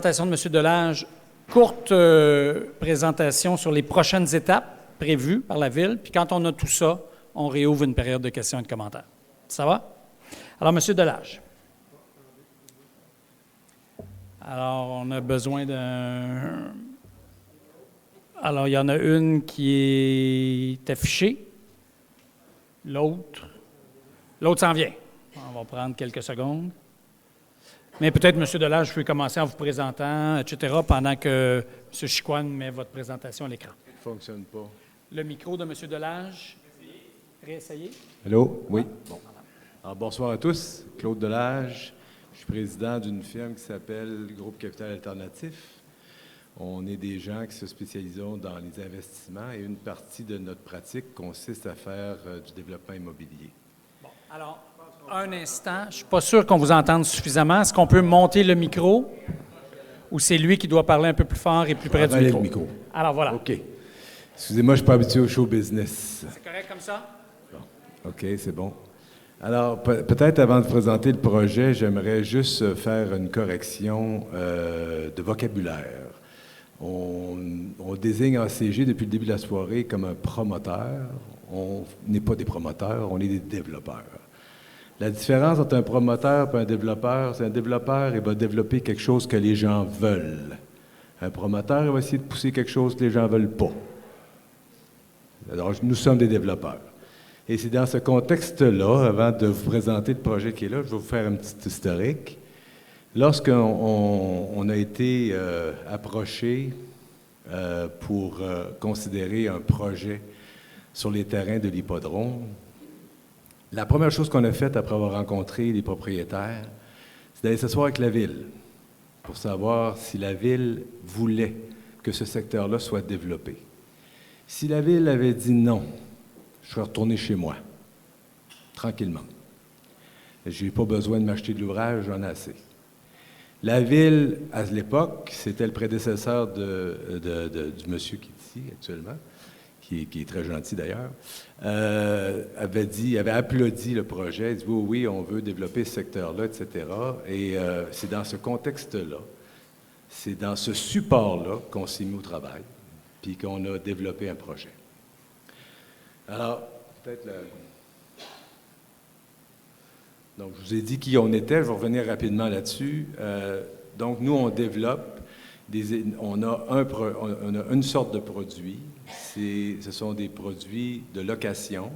présentation de M. Delage, courte présentation sur les prochaines étapes prévues par la Ville. Puis quand on a tout ça, on réouvre une période de questions et de commentaires. Ça va? Alors, M. Delage. Alors, on a besoin d'un... Alors, il y en a une qui est affichée. L'autre s'en vient. On va prendre quelques secondes. Mais peut-être, M. Delage, je peux commencer en vous présentant, etc., pendant que M. Chicoine met votre présentation à l'écran. Ça ne fonctionne pas. Le micro de M. Delage. Réessayez. Allô? Oui. Bon. Alors, bonsoir à tous. Claude Delage. Je suis président d'une firme qui s'appelle Groupe Capital Alternatif. On est des gens qui se spécialisent dans les investissements et une partie de notre pratique consiste à faire du développement immobilier. Bon, alors, un instant. Je ne suis pas sûr qu'on vous entende suffisamment. Est-ce qu'on peut monter le micro ou c'est lui qui doit parler un peu plus fort et plus près du micro? Le micro. Alors, voilà. OK. Excusez-moi, je ne suis pas habitué au show business. C'est correct comme ça? Bon. OK, c'est bon. Alors, peut-être avant de présenter le projet, j'aimerais juste faire une correction de vocabulaire. On désigne ACG depuis le début de la soirée comme un promoteur. On n'est pas des promoteurs, on est des développeurs. La différence entre un promoteur et un développeur, c'est un développeur, il va développer quelque chose que les gens veulent. Un promoteur, il va essayer de pousser quelque chose que les gens ne veulent pas. Alors, nous sommes des développeurs. Et c'est dans ce contexte-là, avant de vous présenter le projet qui est là, je vais vous faire un petit historique. Lorsqu'on a été approché pour considérer un projet sur les terrains de l'hippodrome, la première chose qu'on a faite après avoir rencontré les propriétaires, c'est d'aller s'asseoir avec la Ville pour savoir si la Ville voulait que ce secteur-là soit développé. Si la Ville avait dit non, je serais retourné chez moi, tranquillement. Je n'ai pas besoin de m'acheter de l'ouvrage, j'en ai assez. La Ville, à l'époque, c'était le prédécesseur du monsieur qui est ici actuellement, qui est très gentil d'ailleurs, avait applaudi le projet, il dit oui, on veut développer ce secteur-là, etc. Et c'est dans ce contexte-là, c'est dans ce support-là qu'on s'est mis au travail, puis qu'on a développé un projet. Alors, peut-être Donc, je vous ai dit qui on était, je vais revenir rapidement là-dessus. Donc, nous, on développe, on a une sorte de produit, ce sont des produits de location.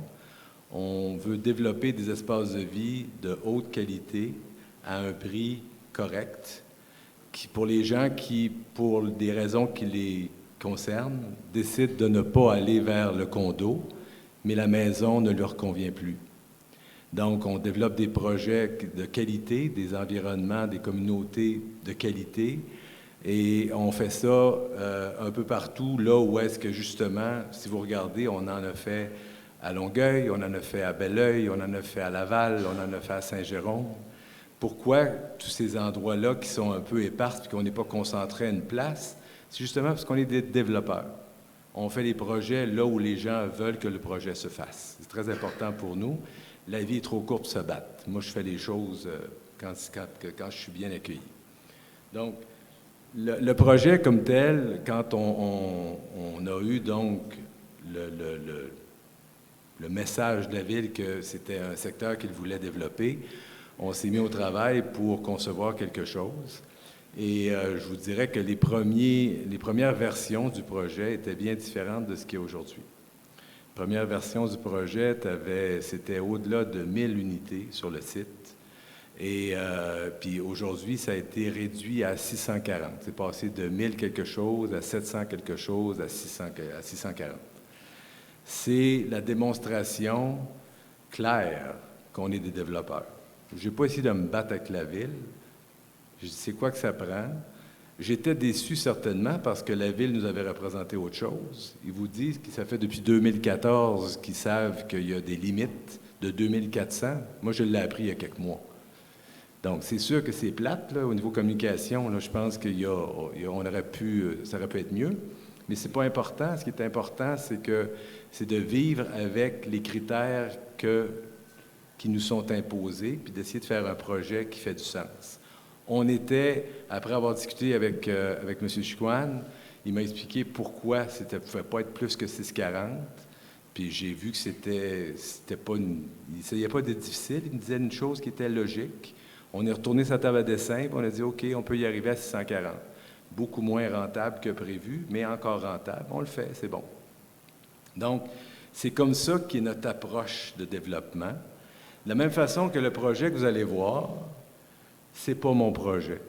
On veut développer des espaces de vie de haute qualité à un prix correct, pour les gens qui, pour des raisons qui les concernent, décident de ne pas aller vers le condo, mais la maison ne leur convient plus. Donc, on développe des projets de qualité, des environnements, des communautés de qualité, et on fait ça un peu partout, là où est-ce que, justement, si vous regardez, on en a fait à Longueuil, on en a fait à Belleuil, on en a fait à Laval, on en a fait à Saint-Jérôme. Pourquoi tous ces endroits-là qui sont un peu épars et qu'on n'est pas concentré à une place? C'est justement parce qu'on est des développeurs. On fait les projets là où les gens veulent que le projet se fasse. C'est très important pour nous. La vie est trop courte pour se battre. Moi, je fais les choses quand je suis bien accueilli. Donc, le projet comme tel, quand on a eu donc le message de la Ville que c'était un secteur qu'il voulait développer, on s'est mis au travail pour concevoir quelque chose. Et je vous dirais que les premières versions du projet étaient bien différentes de ce qu'il y a aujourd'hui. La première version du projet, c'était au-delà de 1000 unités sur le site. Et puis aujourd'hui, ça a été réduit à 640. C'est passé de 1000 quelque chose à 700 quelque chose à 640. C'est la démonstration claire qu'on est des développeurs. Je n'ai pas essayé de me battre avec la Ville. Je dis, c'est quoi que ça prend? J'étais déçu certainement parce que la Ville nous avait représenté autre chose. Ils vous disent que ça fait depuis 2014 qu'ils savent qu'il y a des limites de 2400. Moi, je l'ai appris il y a quelques mois. Donc, c'est sûr que c'est plate, là, au niveau communication. Là, je pense ça aurait pu être mieux. Mais ce n'est pas important. Ce qui est important, c'est de vivre avec les critères qui nous sont imposés, puis d'essayer de faire un projet qui fait du sens. On était, après avoir discuté avec M. Chicoine, il m'a expliqué pourquoi ça ne pouvait pas être plus que 6,40. Puis j'ai vu que c'était pas il n'essayait pas d'être difficile, il me disait une chose qui était logique. On est retourné sur la table à dessin, puis on a dit, OK, on peut y arriver à 640. Beaucoup moins rentable que prévu, mais encore rentable. On le fait, c'est bon. Donc, c'est comme ça qu'est notre approche de développement. De la même façon que le projet que vous allez voir, c'est pas mon projet.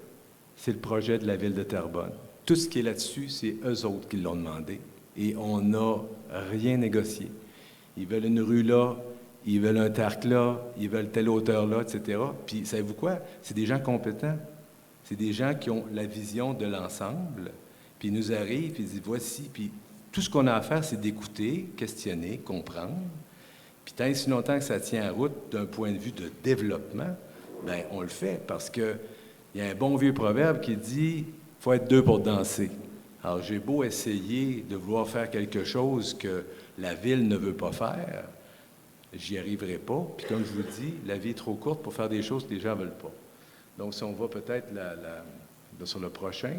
C'est le projet de la Ville de Terrebonne. Tout ce qui est là-dessus, c'est eux autres qui l'ont demandé. Et on n'a rien négocié. Ils veulent une rue là, ils veulent un parc là, ils veulent telle hauteur là, etc. Puis, savez-vous quoi? C'est des gens compétents. C'est des gens qui ont la vision de l'ensemble. Puis, ils nous arrivent, puis ils disent, voici. Puis, tout ce qu'on a à faire, c'est d'écouter, questionner, comprendre. Puis, tant et si longtemps que ça tient en route d'un point de vue de développement, bien, on le fait. Parce qu'il y a un bon vieux proverbe qui dit, il faut être deux pour danser. Alors, j'ai beau essayer de vouloir faire quelque chose que la Ville ne veut pas faire, j'y arriverai pas. Puis comme je vous dis, la vie est trop courte pour faire des choses que les gens ne veulent pas. Donc, si on va peut-être sur le prochain.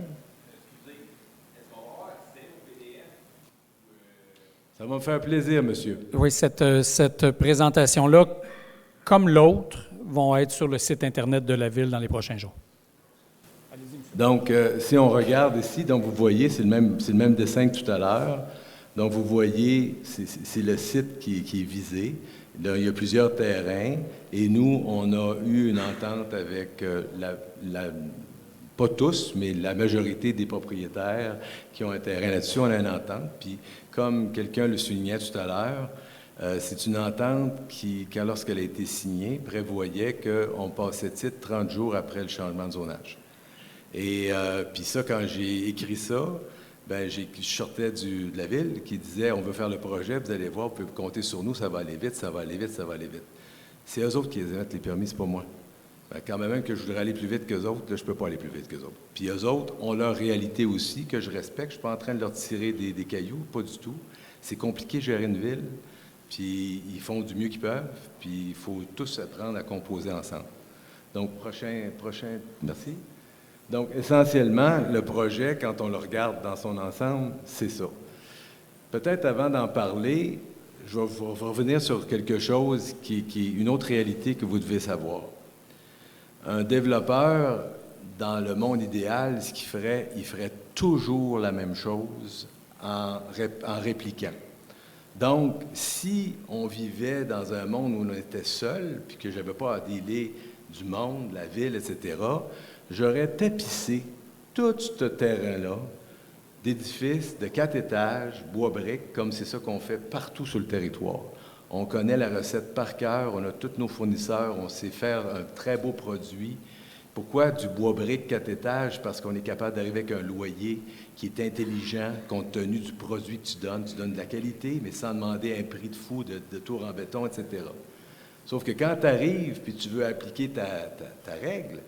Ça va me faire plaisir, monsieur. Oui, cette présentation-là, comme l'autre, vont être sur le site Internet de la Ville dans les prochains jours. Donc, si on regarde ici, donc vous voyez, c'est le même dessin que tout à l'heure. Donc, vous voyez, c'est le site qui est visé. Là, il y a plusieurs terrains. Et nous, on a eu une entente avec pas tous, mais la majorité des propriétaires qui ont un terrain là-dessus. On a une entente. Puis, comme quelqu'un le soulignait tout à l'heure, c'est une entente qui, lorsqu'elle a été signée, prévoyait qu'on passait titre 30 jours après le changement de zonage. Et puis ça, quand j'ai écrit ça, bien, je sortais de la ville qui disait, on veut faire le projet, vous allez voir, vous pouvez compter sur nous, ça va aller vite, ça va aller vite, ça va aller vite. C'est eux autres qui émettent les permis, c'est pas moi. Bien, quand même que je voudrais aller plus vite qu'eux autres, là, je peux pas aller plus vite qu'eux autres. Puis eux autres ont leur réalité aussi, que je respecte. Je suis pas en train de leur tirer des cailloux, pas du tout. C'est compliqué de gérer une ville, puis ils font du mieux qu'ils peuvent, puis il faut tous apprendre à composer ensemble. Donc, prochain, merci. Donc, essentiellement, le projet, quand on le regarde dans son ensemble, c'est ça. Peut-être avant d'en parler, je vais revenir sur quelque chose qui est une autre réalité que vous devez savoir. Un développeur, dans le monde idéal, ce qu'il ferait, il ferait toujours la même chose en répliquant. Donc, si on vivait dans un monde où on était seul, puis que je n'avais pas à dealer du monde, la ville, etc., j'aurais tapissé tout ce terrain-là d'édifices de 4 étages, bois-briques, comme c'est ça qu'on fait partout sur le territoire. On connaît la recette par cœur, on a tous nos fournisseurs, on sait faire un très beau produit. Pourquoi du bois-brique 4 étages? Parce qu'on est capable d'arriver avec un loyer qui est intelligent, compte tenu du produit que tu donnes. Tu donnes de la qualité, mais sans demander un prix de fou de tour en béton, etc. Sauf que quand tu arrives et tu veux appliquer ta règle,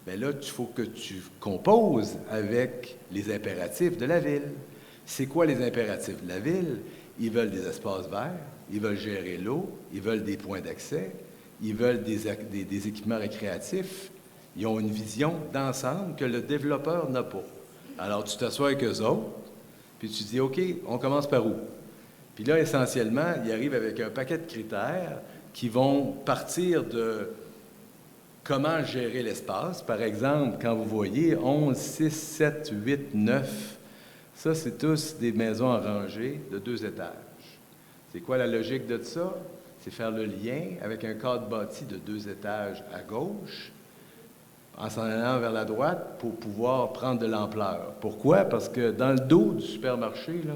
bien là, il faut que tu composes avec les impératifs de la ville. C'est quoi les impératifs de la ville? Ils veulent des espaces verts, ils veulent gérer l'eau, ils veulent des points d'accès, ils veulent des équipements récréatifs. Ils ont une vision d'ensemble que le développeur n'a pas. Alors, tu t'assois avec eux autres, puis tu dis, OK, on commence par où? Puis là, essentiellement, ils arrivent avec un paquet de critères qui vont partir de comment gérer l'espace. Par exemple, quand vous voyez 11, 6, 7, 8, 9, ça, c'est tous des maisons en rangée de 2 étages. C'est quoi la logique de ça? C'est faire le lien avec un cadre bâti de 2 étages à gauche, en s'en allant vers la droite pour pouvoir prendre de l'ampleur. Pourquoi? Parce que dans le dos du supermarché, là,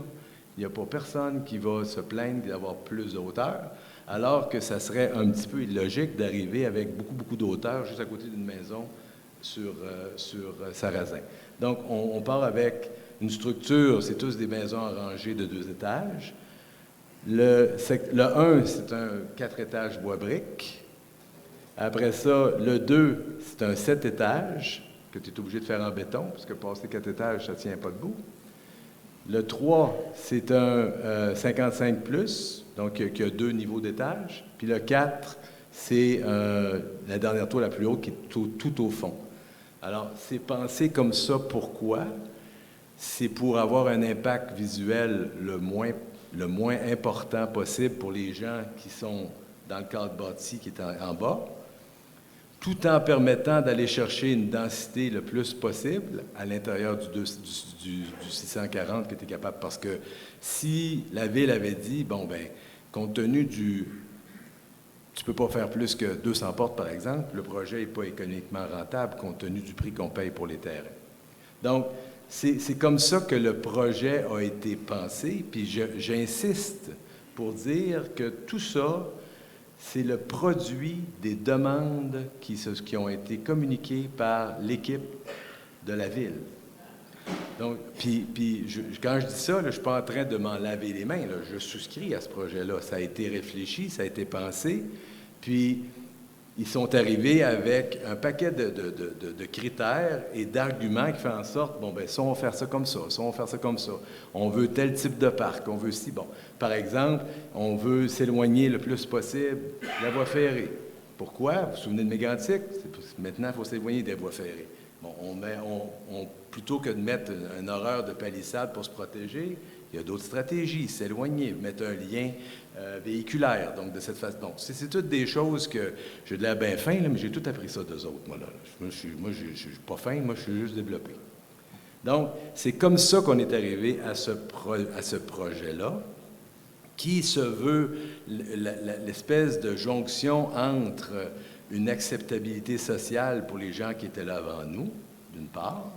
il n'y a pas personne qui va se plaindre d'avoir plus de hauteur, alors que ça serait un petit peu illogique d'arriver avec beaucoup, beaucoup d'auteur juste à côté d'une maison sur Sarrazin. Donc, on part avec une structure, c'est tous des maisons en rangée de 2 étages. Le 1, c'est un 4 étages bois-brique. Après ça, le 2, c'est un 7 étages que tu es obligé de faire en béton, parce que passer 4 étages, ça ne tient pas debout. Le 3, c'est un 55 plus, donc qui a 2 niveaux d'étage. Puis le 4, c'est la dernière tour la plus haute qui est tout au fond. Alors, c'est pensé comme ça, pourquoi? C'est pour avoir un impact visuel le moins important possible pour les gens qui sont dans le cadre bâti qui est en bas, tout en permettant d'aller chercher une densité le plus possible à l'intérieur du 640 que tu es capable. Parce que si la Ville avait dit, bon, ben compte tenu tu ne peux pas faire plus que 200 portes, par exemple, le projet n'est pas économiquement rentable compte tenu du prix qu'on paye pour les terrains. Donc, c'est comme ça que le projet a été pensé, puis j'insiste pour dire que tout ça, c'est le produit des demandes qui ont été communiquées par l'équipe de la Ville. Donc, quand je dis ça, là, je ne suis pas en train de m'en laver les mains. Là, je souscris à ce projet-là. Ça a été réfléchi, ça a été pensé, puis ils sont arrivés avec un paquet de critères et d'arguments qui font en sorte, bon, bien, ça, on va faire ça comme ça, ça, on va faire ça comme ça. On veut tel type de parc, on veut ci. Bon, par exemple, on veut s'éloigner le plus possible de la voie ferrée. Pourquoi? Vous vous souvenez de Mégantic? Maintenant, il faut s'éloigner des voies ferrées. Bon, plutôt que de mettre un horaire de palissade pour se protéger, il y a d'autres stratégies, s'éloigner, mettre un lien véhiculaire. Donc, de cette façon. Donc, c'est toutes des choses que j'ai de l'air bien fin, là, mais j'ai tout appris ça d'eux autres, moi, là. Moi, je suis pas fin, moi, je suis juste développé. Donc, c'est comme ça qu'on est arrivé à ce projet-là, qui se veut l'espèce de jonction entre une acceptabilité sociale pour les gens qui étaient là avant nous, d'une part,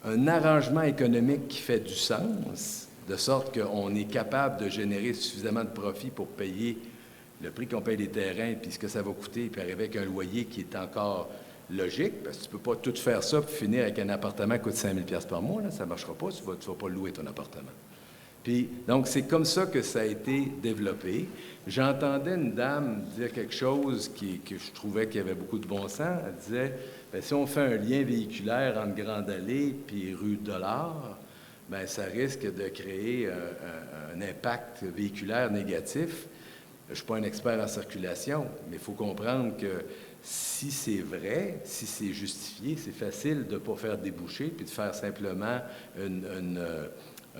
un arrangement économique qui fait du sens, de sorte qu'on est capable de générer suffisamment de profit pour payer le prix qu'on paye les terrains, puis ce que ça va coûter, puis arriver avec un loyer qui est encore logique, parce que tu ne peux pas tout faire ça puis finir avec un appartement qui coûte 5 000 $ par mois, là, ça ne marchera pas, tu ne vas pas louer ton appartement. Puis, donc, c'est comme ça que ça a été développé. J'entendais une dame dire quelque chose que je trouvais qu'il y avait beaucoup de bon sens. Elle disait, bien, si on fait un lien véhiculaire entre Grande Allée puis rue Dollard, bien, ça risque de créer un impact véhiculaire négatif. Je ne suis pas un expert en circulation, mais il faut comprendre que si c'est vrai, si c'est justifié, c'est facile de ne pas faire déboucher puis de faire simplement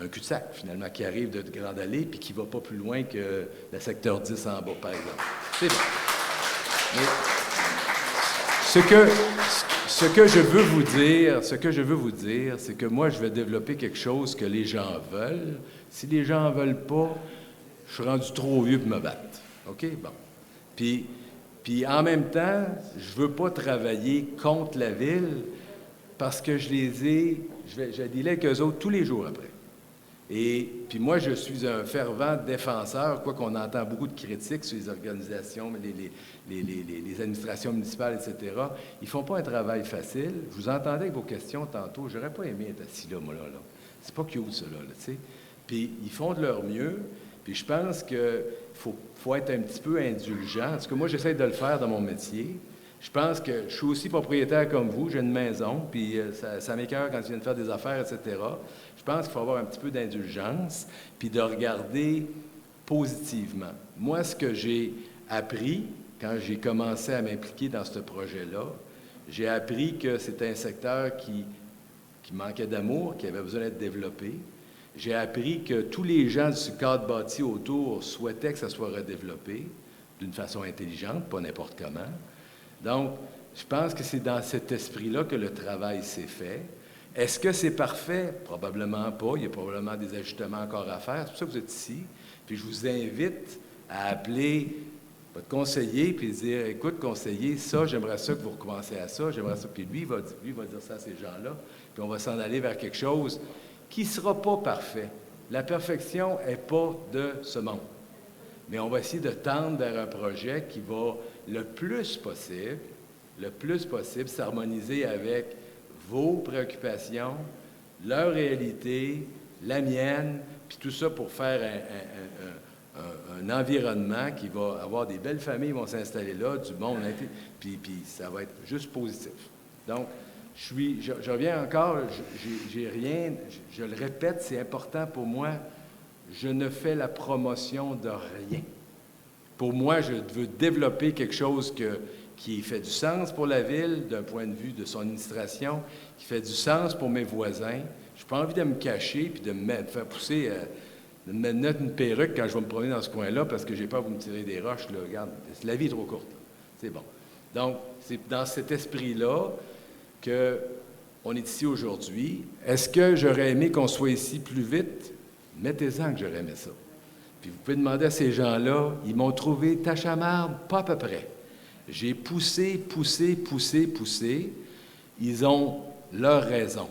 un cul-de-sac, finalement, qui arrive de Grande Allée puis qui ne va pas plus loin que le secteur 10 en bas, par exemple. C'est bon. Mais ce que je veux vous dire, c'est que moi, je vais développer quelque chose que les gens veulent. Si les gens n'en veulent pas, je suis rendu trop vieux pour me battre. OK? Bon. Puis en même temps, je ne veux pas travailler contre la Ville parce que je dealais avec eux autres tous les jours après. Et puis moi, je suis un fervent défenseur, quoi qu'on entend beaucoup de critiques sur les organisations, les administrations municipales, etc. Ils ne font pas un travail facile. Je vous entendais avec vos questions tantôt. J'aurais pas aimé être assis là, moi, là. C'est pas cute, ça, là, tu sais. Puis ils font de leur mieux. Puis je pense qu'il faut être un petit peu indulgent. Parce que moi, j'essaie de le faire dans mon métier. Je pense que je suis aussi propriétaire comme vous. J'ai une maison, puis ça m'écoeure quand je viens de faire des affaires, etc. Je pense qu'il faut avoir un petit peu d'indulgence, puis de regarder positivement. Moi, ce que j'ai appris quand j'ai commencé à m'impliquer dans ce projet-là, j'ai appris que c'était un secteur qui manquait d'amour, qui avait besoin d'être développé. J'ai appris que tous les gens du cadre bâti autour souhaitaient que ça soit redéveloppé d'une façon intelligente, pas n'importe comment. Donc, je pense que c'est dans cet esprit-là que le travail s'est fait. Est-ce que c'est parfait? Probablement pas. Il y a probablement des ajustements encore à faire. C'est pour ça que vous êtes ici. Puis je vous invite à appeler votre conseiller puis dire, écoute, conseiller, ça, j'aimerais ça que vous recommenciez à ça, j'aimerais ça. Puis lui, il va dire ça à ces gens-là. Puis on va s'en aller vers quelque chose qui ne sera pas parfait. La perfection n'est pas de ce monde. Mais on va essayer de tendre vers un projet qui va le plus possible s'harmoniser avec vos préoccupations, leur réalité, la mienne, puis tout ça pour faire un environnement qui va avoir des belles familles qui vont s'installer là, du monde, puis ça va être juste positif. Donc, je reviens encore, j'ai rien, je le répète, c'est important pour moi, je ne fais la promotion de rien. Pour moi, je veux développer quelque chose qui fait du sens pour la ville d'un point de vue de son administration, qui fait du sens pour mes voisins. Je n'ai pas envie de me cacher puis de me faire pousser, de me mettre une perruque quand je vais me promener dans ce coin-là parce que j'ai peur de me tirer des roches. Là. Regarde, la vie est trop courte. C'est bon. Donc, c'est dans cet esprit-là qu'on est ici aujourd'hui. Est-ce que j'aurais aimé qu'on soit ici plus vite? Mettez-en que j'aurais aimé ça. Puis vous pouvez demander à ces gens-là, ils m'ont trouvé tâche à marde, pas à peu près. J'ai poussé. Ils ont leur raison.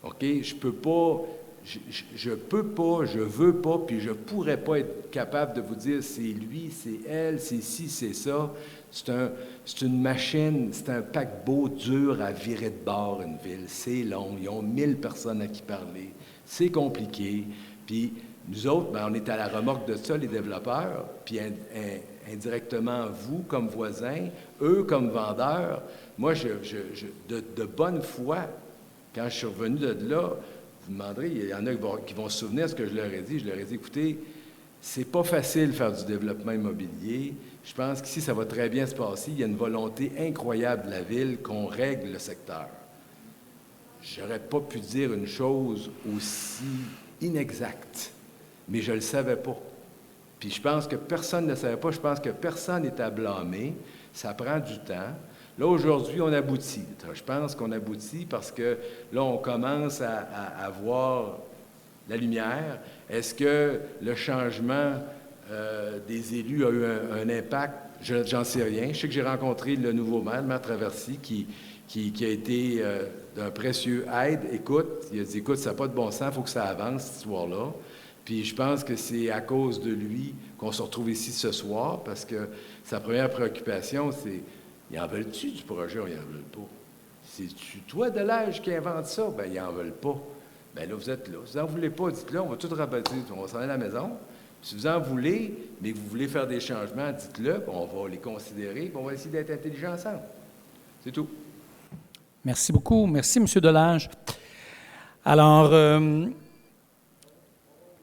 OK? Je peux pas, je veux pas, puis je pourrais pas être capable de vous dire c'est lui, c'est elle, c'est ci, c'est ça. C'est une machine, c'est un paquebot dur à virer de bord, une ville. C'est long, ils ont 1000 personnes à qui parler. C'est compliqué. Puis nous autres, bien, on est à la remorque de ça, les développeurs, puis indirectement, vous, comme voisins, eux, comme vendeurs. Moi, de bonne foi, quand je suis revenu de là, vous demanderez, il y en a qui vont se souvenir de ce que je leur ai dit. Je leur ai dit, écoutez, c'est pas facile de faire du développement immobilier. Je pense qu'ici, ça va très bien se passer. Il y a une volonté incroyable de la ville qu'on règle le secteur. J'aurais pas pu dire une chose aussi inexacte, mais je ne le savais pas. Puis je pense que personne ne le savait pas. Je pense que personne n'est à blâmer. Ça prend du temps. Là, aujourd'hui, on aboutit. Je pense qu'on aboutit parce que là, on commence à voir la lumière. Est-ce que le changement des élus a eu un impact? J'en sais rien. Je sais que j'ai rencontré le nouveau maire, le maire Traversy, qui a été d'un précieux aide. Écoute, il a dit, écoute, ça n'a pas de bon sens, il faut que ça avance, cette histoire-là. Puis je pense que c'est à cause de lui qu'on se retrouve ici ce soir, parce que sa première préoccupation, c'est, ils en veulent-tu du projet ou ils n'en veulent pas? C'est-tu toi, Delage, qui invente ça? Bien, ils n'en veulent pas. Bien là, vous êtes là. Si vous n'en voulez pas, dites-le, on va tout rabattre, on va s'en aller à la maison. Si vous en voulez, mais que vous voulez faire des changements, dites-le, puis on va les considérer, puis on va essayer d'être intelligents ensemble. C'est tout. Merci beaucoup. Merci, M. Delage. Alors,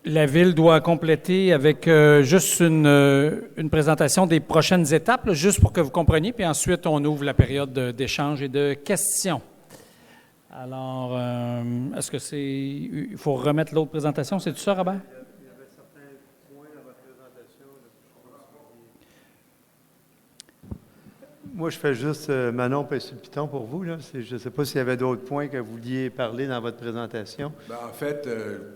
la Ville doit compléter avec juste une présentation des prochaines étapes, là, juste pour que vous compreniez, puis ensuite, on ouvre la période d'échange et de questions. Alors, est-ce que c'est... Il faut remettre l'autre présentation, c'est tout ça, Robert? Il y avait certains points dans votre présentation. Moi, je fais juste Manon Pince-sur-le-Piton pour vous. Là. Je ne sais pas s'il y avait d'autres points que vous vouliez parler dans votre présentation. Bien, en fait,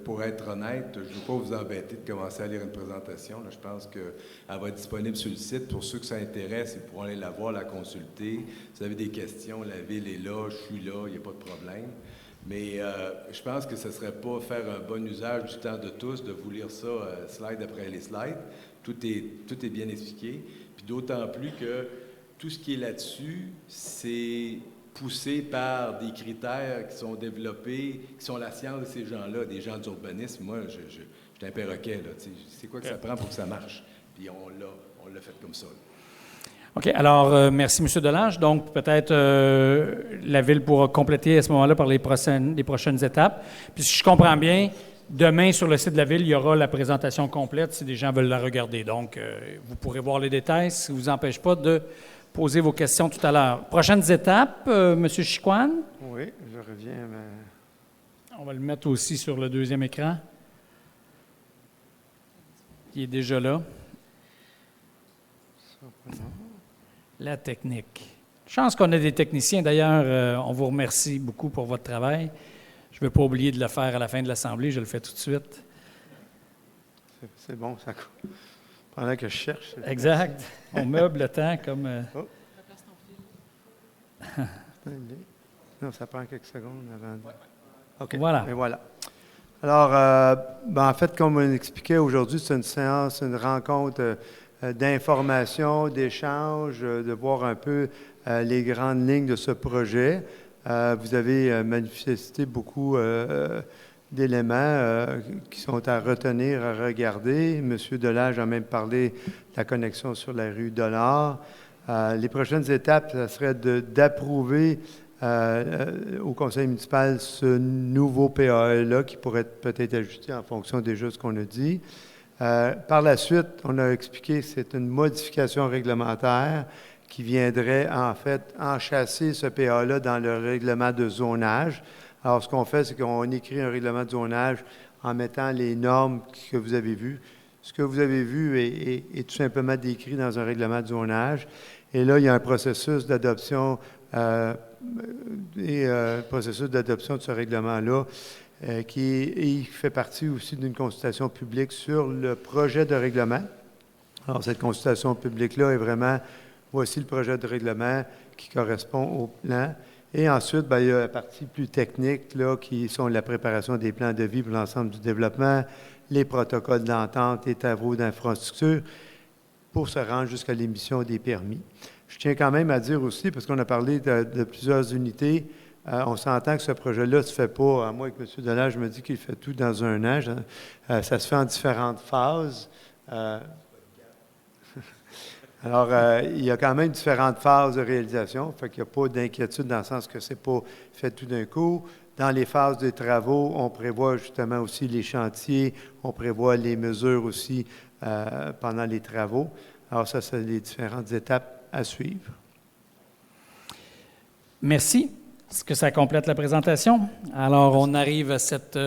pour être honnête, je ne veux pas vous embêter de commencer à lire une présentation. Là. Je pense qu'elle va être disponible sur le site. Pour ceux que ça intéresse, ils pourront aller la voir, la consulter. Si vous avez des questions, la Ville est là, je suis là, il n'y a pas de problème. Mais je pense que ce ne serait pas faire un bon usage du temps de tous de vous lire ça slide après les slides. Tout est bien expliqué. Puis d'autant plus que tout ce qui est là-dessus, c'est poussé par des critères qui sont développés, qui sont la science de ces gens-là, des gens d'urbanisme. Moi, je suis un perroquet, là. C'est quoi que ça prend pour que ça marche? Puis on l'a fait comme ça. Là. OK. Alors, merci, M. Delage. Donc, peut-être la Ville pourra compléter à ce moment-là par les prochaines étapes. Puis, si je comprends bien, demain, sur le site de la Ville, il y aura la présentation complète si des gens veulent la regarder. Donc, vous pourrez voir les détails, si ça ne vous empêche pas de poser vos questions tout à l'heure. Prochaines étapes, M. Chicoine? Oui, je reviens. On va le mettre aussi sur le deuxième écran. Il est déjà là. La technique. Chance qu'on a des techniciens. D'ailleurs, on vous remercie beaucoup pour votre travail. Je ne vais pas oublier de le faire à la fin de l'Assemblée. Je le fais tout de suite. C'est bon, ça pendant que je cherche. Exact. On meuble le temps comme... Oh. Non, ça prend quelques secondes avant. OK. Voilà. Et voilà. Alors, en fait, comme on l'expliquait aujourd'hui, c'est une séance, une rencontre d'information, d'échange, de voir un peu les grandes lignes de ce projet. Vous avez manifesté beaucoup d'éléments qui sont à retenir, à regarder. M. Delage a même parlé de la connexion sur la rue Dollard. Les prochaines étapes, ça serait d'approuver au conseil municipal ce nouveau PAE-là qui pourrait être peut-être ajusté en fonction déjà de ce qu'on a dit. Par la suite, on a expliqué que c'est une modification réglementaire qui viendrait en fait enchasser ce PA-là dans le règlement de zonage. Alors, ce qu'on fait, c'est qu'on écrit un règlement de zonage en mettant les normes que vous avez vues. Ce que vous avez vu est tout simplement décrit dans un règlement de zonage. Et là, il y a un processus d'adoption de ce règlement-là qui fait partie aussi d'une consultation publique sur le projet de règlement. Alors, cette consultation publique-là est vraiment, voici le projet de règlement qui correspond au plan. Et ensuite, il y a la partie plus technique, là, qui sont la préparation des plans de vie pour l'ensemble du développement, les protocoles d'entente, les travaux d'infrastructure, pour se rendre jusqu'à l'émission des permis. Je tiens quand même à dire aussi, parce qu'on a parlé de plusieurs unités, on s'entend que ce projet-là ne se fait pas, à moins que M. Delage me dise qu'il fait tout dans un an. Ça se fait en différentes phases. Alors, il y a quand même différentes phases de réalisation, fait qu'il n'y a pas d'inquiétude dans le sens que ce n'est pas fait tout d'un coup. Dans les phases de travaux, on prévoit justement aussi les chantiers, on prévoit les mesures aussi pendant les travaux. Alors ça, c'est les différentes étapes à suivre. Merci. Est-ce que ça complète la présentation? Alors, on arrive à cette